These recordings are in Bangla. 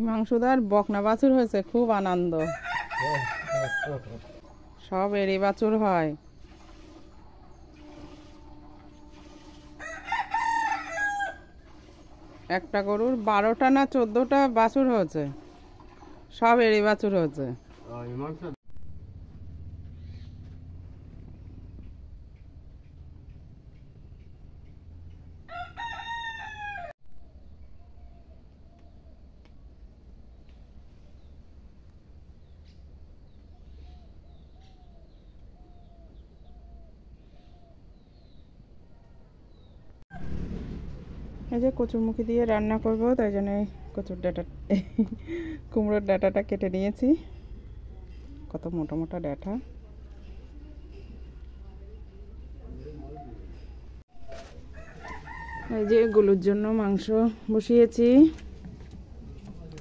হিমাংশুদার বকনা বাছুর হয়েছে, খুব আনন্দ। সব এড়ি বাছুর হয়। একটা গরুর 12টা না 14টা বাছুর হয়েছে, সব এড়ি বাছুর হয়েছে। এই যে কচুরমুখী দিয়ে রান্না করব, তাই জন্য কচুর ডাঁটা কুমড়োর ডাঁটাটা কেটে নিয়েছি। কত মোটা মোটা ডাঁটা। এই যে গরুর জন্য মাংস বসিয়েছি,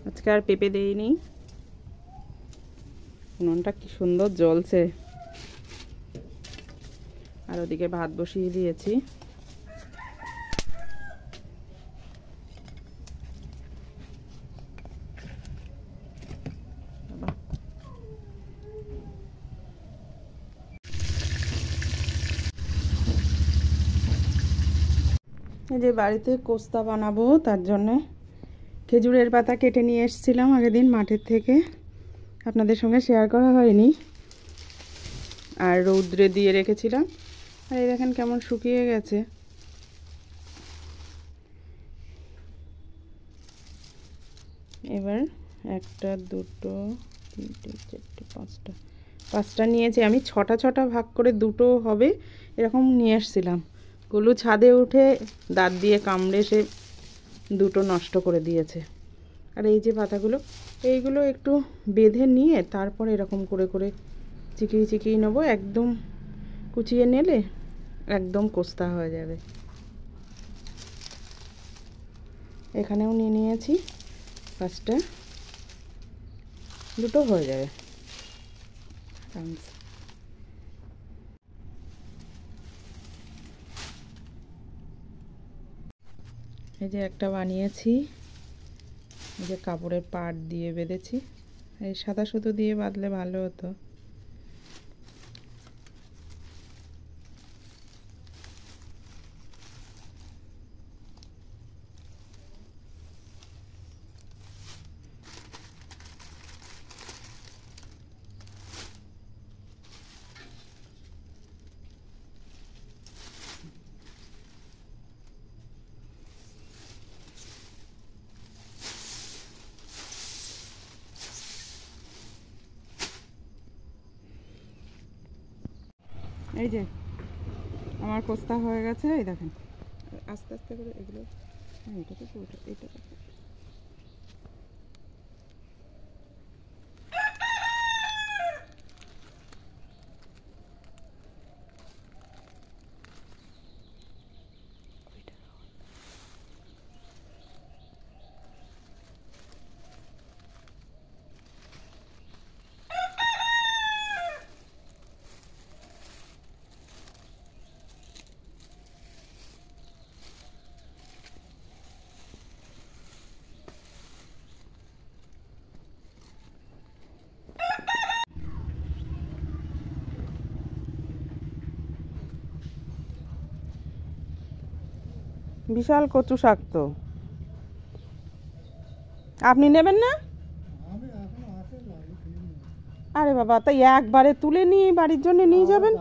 আজকে আর পেঁপে দেইনি। উনুনটা কি সুন্দর জ্বলছে। আর ওদিকে ভাত বসিয়ে দিয়েছি। এই যে বাড়িতে কোস্তা বানাবো, তার জন্যে খেজুরের পাতা কেটে নিয়ে এসেছিলাম আগের দিন মাঠের থেকে, আপনাদের সঙ্গে শেয়ার করা হয়নি। আর রৌদ্রে দিয়ে রেখেছিলাম, আর এই দেখেন কেমন শুকিয়ে গেছে। এবার 1টা 2টো 3টে 4টে 5টা নিয়েছি আমি। 6টা ভাগ করে 2টো হবে এরকম নিয়ে এসেছিলাম। গুলু ছাদে উঠে দাঁত দিয়ে কামড়ে সে 2টো নষ্ট করে দিয়েছে। আর এই যে পাতাগুলো, এইগুলো একটু বেঁধে নিয়ে তারপর এরকম করে করে চিকিয়ে চিকিয়ে নেবো। একদম কুচিয়ে নিলে একদম কোস্তা হয়ে যাবে। এখানেও নিয়ে নিয়েছি 5টা, 2টো হয়ে যাবে। এই যে একটা বানিয়েছি, এই যে কাপড়ের পাট দিয়ে বেঁধেছি। এই সাদা সুতো দিয়ে বাঁধলে ভালো হতো। এই যে আমার কোস্তা হয়ে গেছে, এই দেখেন। আস্তে আস্তে করে এগুলো, এটা তো এটা বিশাল কচু শাক। তো আপনি নেবেন না? আরে বাবা, তাই একবারে তুলে নিয়ে বাড়ির জন্য নিয়ে যাবেন?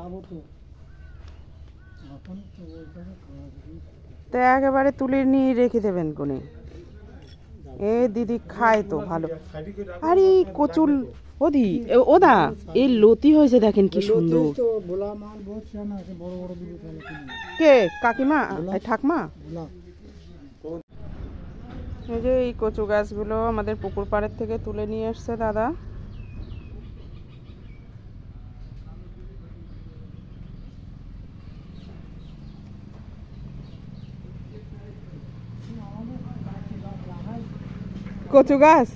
তো একেবারে তুলে নিয়ে রেখে দেবেন কোনে। এ দিদি খায় তো ভালো। আরে কচুর ওদি ওদা, এই লতি হয়েছে দেখেন কি সুন্দর। কে কাকিমা? ঠাকমা? এই যে এই কচু গাছগুলো আমাদের পুকুর পাড়ের থেকে তুলে নিয়ে এসছে দাদা। কচু গাছ,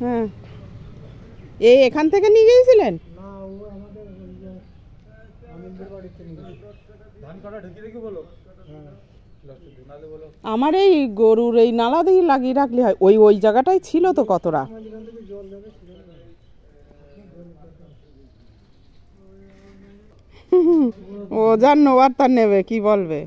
হ্যাঁ। এই এখান থেকে নিয়ে গিয়েছিলেন? আমার এই গরুর এই নালা দিয়ে লাগিয়ে রাখলে হয়, ওই ওই জায়গাটাই ছিল তো কতটা। ও যার নেওয়ার তার নেবে, কি বলবে।